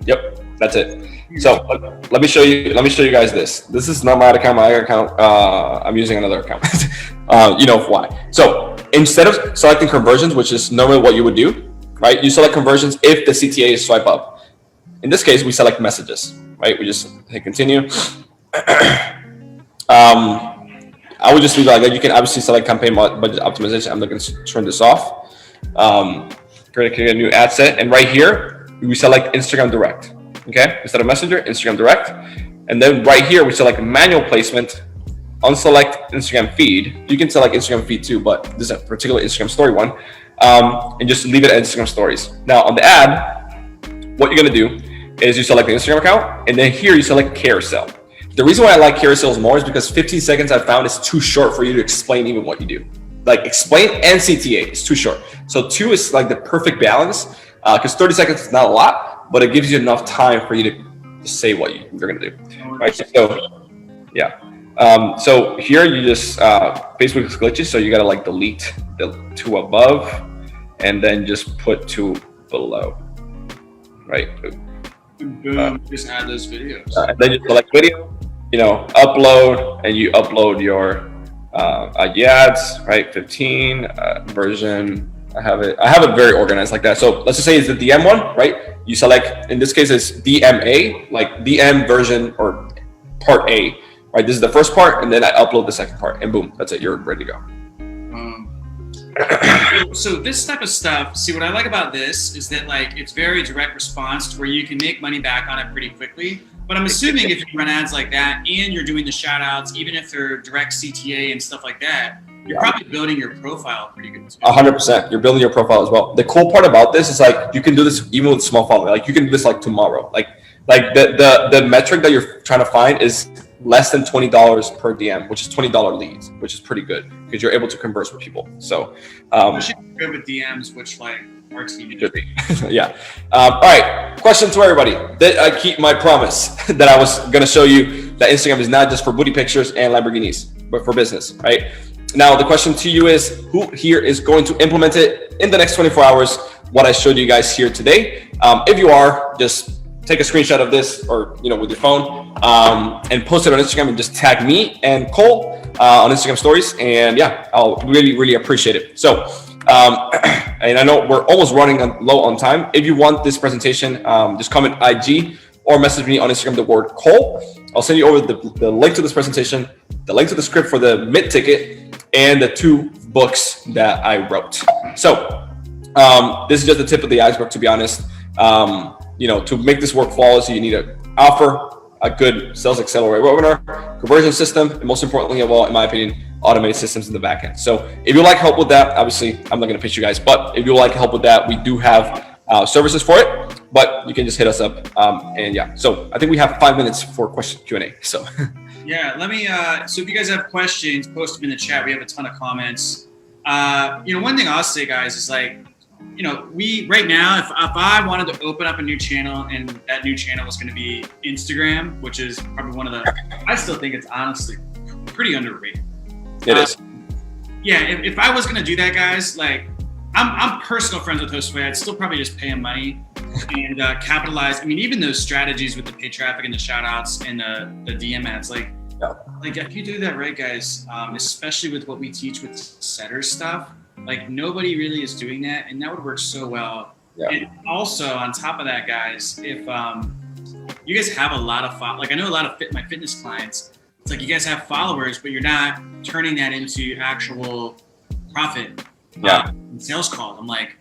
Yep, that's it. So let me show you guys this. This is not my account. My account. I'm using another account. You know why? So instead of selecting conversions, which is normally what you would do, right? You select conversions if the CTA is swipe up. In this case, we select messages, right? We just hit continue. I would just leave it like that. You can obviously select campaign budget optimization. I'm not going to turn this off. Create a new ad set, and right here we select Instagram Direct. Okay, instead of Messenger, Instagram Direct, and then right here we select manual placement. Unselect Instagram feed. You can select Instagram feed too, but this is a particular Instagram story one, and just leave it at Instagram stories. Now on the ad, what you're gonna do is you select the Instagram account, and then here you select carousel. The reason why I like carousels more is because 15 seconds I found is too short for you to explain even what you do. Like explain and CTA is too short. So 2 is like the perfect balance, because 30 seconds is not a lot, but it gives you enough time for you to say what you're gonna do. Right? So yeah. So here you just Facebook is glitchy, so you gotta like delete the 2 above and then just put 2 below. Right. Boom, just add those videos. And then you select video, upload, and you upload your ads, right? 15 version. I have it very organized like that. So let's just say it's the DM one, right? You select, in this case it's DMA, like DM version or part A, right? This is the first part, and then I upload the second part, and boom, that's it. You're ready to go. So this type of stuff, see what I like about this is that like it's very direct response to where you can make money back on it pretty quickly. But I'm assuming if you run ads like that and you're doing the shout outs, even if they're direct CTA and stuff like that, you're probably building your profile pretty good too. 100%. You're building your profile as well. The cool part about this is like you can do this even with small following. Like you can do this like tomorrow. Like the metric that you're trying to find is less than $20 per DM, which is $20 leads, which is pretty good because you're able to converse with people. So especially good with DMs, which like works immediately. Yeah. All right. Question to everybody. Did I keep my promise that I was going to show you that Instagram is not just for booty pictures and Lamborghinis, but for business, right? Now, the question to you is, who here is going to implement it in the next 24 hours, what I showed you guys here today? If you are, just take a screenshot of this or, with your phone and post it on Instagram and just tag me and Cole on Instagram stories. And yeah, I'll really, really appreciate it. So, and I know we're almost running low on time. If you want this presentation, just comment IG or message me on Instagram, the word Cole. I'll send you over the link to this presentation, the link to the script for the mid-ticket, and the 2 books that I wrote. So this is just the tip of the iceberg, to be honest. To make this work flawlessly, you need to offer a good sales accelerator webinar, conversion system, and most importantly of all, in my opinion, automated systems in the back end. So if you like help with that, obviously I'm not going to pitch you guys, but if you like help with that, we do have services for it, but you can just hit us up. And yeah, so I think we have 5 minutes for question Q&A. So yeah, let me, so if you guys have questions, post them in the chat. We have a ton of comments. One thing I'll say, guys, is like, we right now, if I wanted to open up a new channel and that new channel was going to be Instagram, which is probably one of the, I still think it's honestly pretty underrated. It is. Yeah, if I was going to do that, guys, like I'm personal friends with Josue. I'd still probably just pay him money and capitalize. I mean, even those strategies with the paid traffic and the shout outs and the DM ads, like if you do that right, guys, especially with what we teach with setter stuff, like nobody really is doing that, and that would work so well. Yeah. And also on top of that, guys, if you guys have a lot of I know a lot of my fitness clients, it's like you guys have followers, but you're not turning that into actual profit. Sales calls. I'm like,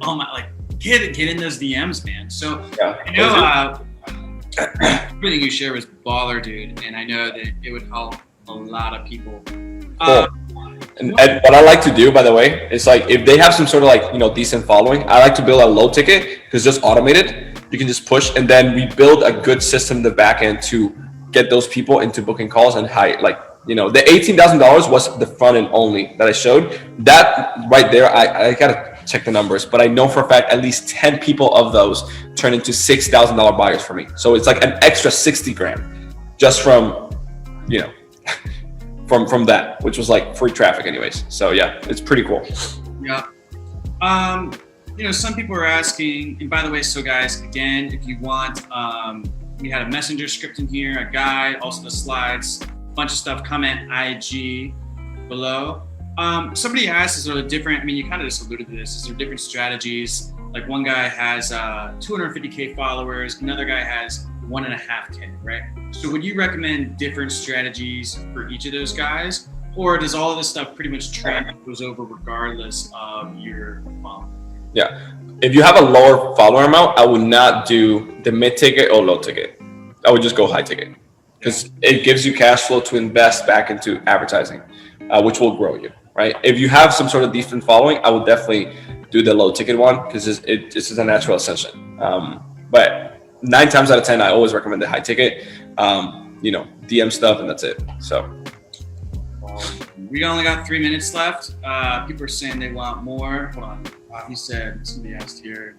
oh my, like get in those DMs, man. So I know everything you share was baller, dude, and I know that it would help a lot of people. Cool. And what I like to do, by the way, is like if they have some sort of decent following, I like to build a low ticket because just automated, you can just push, and then we build a good system in the back end to get those people into booking calls and the $18,000 was the front end only that I showed. That right there, I gotta check the numbers, but I know for a fact at least 10 people of those turn into $6,000 buyers for me. So it's like an extra 60 grand just from from that, which was like free traffic anyways. So yeah, it's pretty cool. Yeah. Some people are asking, and by the way, so guys, again, if you want, we had a messenger script in here, a guide, also the slides, a bunch of stuff, comment IG below. Somebody asked, is there different, I mean, you kind of just alluded to this, is there different strategies Like one guy has 250K followers, another guy has 1.5K, right? So would you recommend different strategies for each of those guys? Or does all of this stuff pretty much goes over regardless of your following? Yeah. If you have a lower follower amount, I would not do the mid ticket or low ticket. I would just go high ticket because it gives you cash flow to invest back into advertising, which will grow you, right? If you have some sort of decent following, I would definitely do the low ticket one because this is a natural ascension. But 9 times out of 10, I always recommend the high ticket, DM stuff, and that's it. So. We only got 3 minutes left. People are saying they want more. Hold on. He said, somebody asked here,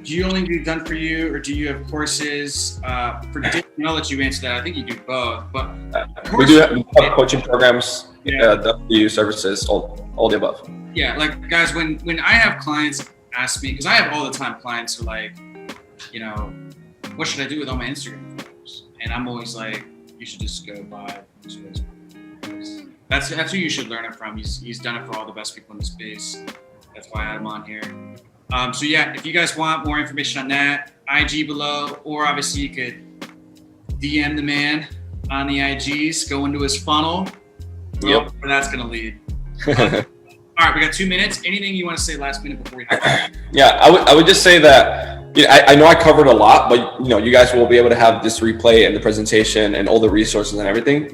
do you only do done for you or do you have courses for different? I'll let you answer that. I think you do both, but we do have coaching programs, done for you services, all the above. Yeah, like guys, when I have clients ask me, because I have all the time clients who are like, what should I do with all my Instagram followers? And I'm always like, you should just go buy Josue's. That's who you should learn it from. He's done it for all the best people in the space. That's why I had him on here. So yeah, if you guys want more information on that, IG below, or obviously you could DM the man on the IGs, go into his funnel. Where that's gonna lead. All right, we got 2 minutes. Anything you want to say last minute before we have? Yeah, I would just say that I know I covered a lot, but you guys will be able to have this replay and the presentation and all the resources and everything.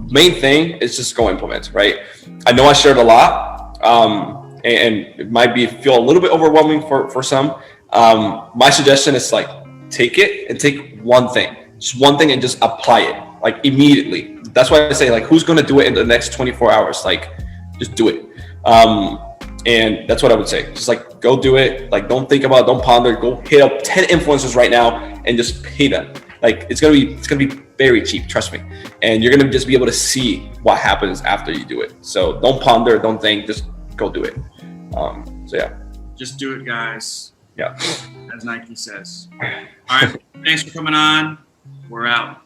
Main thing is just go implement, right? I know I shared a lot, and it might feel a little bit overwhelming for some. My suggestion is like take it and take one thing, just one thing, and just apply it like immediately. That's why I say like who's going to do it in the next 24 hours? Like just do it. And that's what I would say. Just like go do it. Like don't think about it, don't ponder. Go hit up 10 influencers right now and just pay them. Like it's gonna be very cheap, trust me. And you're gonna just be able to see what happens after you do it. So don't ponder, don't think, just go do it. So yeah. Just do it, guys. Yeah. As Nike says. All right. Thanks for coming on. We're out.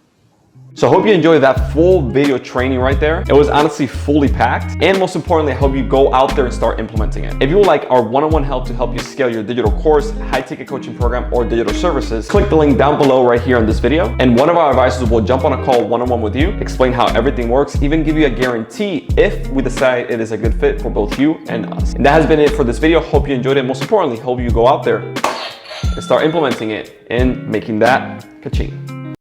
So I hope you enjoyed that full video training right there. It was honestly fully packed. And most importantly, I hope you go out there and start implementing it. If you would like our one-on-one help to help you scale your digital course, high ticket coaching program, or digital services, click the link down below right here on this video. And one of our advisors will jump on a call one-on-one with you, explain how everything works, even give you a guarantee if we decide it is a good fit for both you and us. And that has been it for this video. Hope you enjoyed it. Most importantly, hope you go out there and start implementing it and making that ka-ching.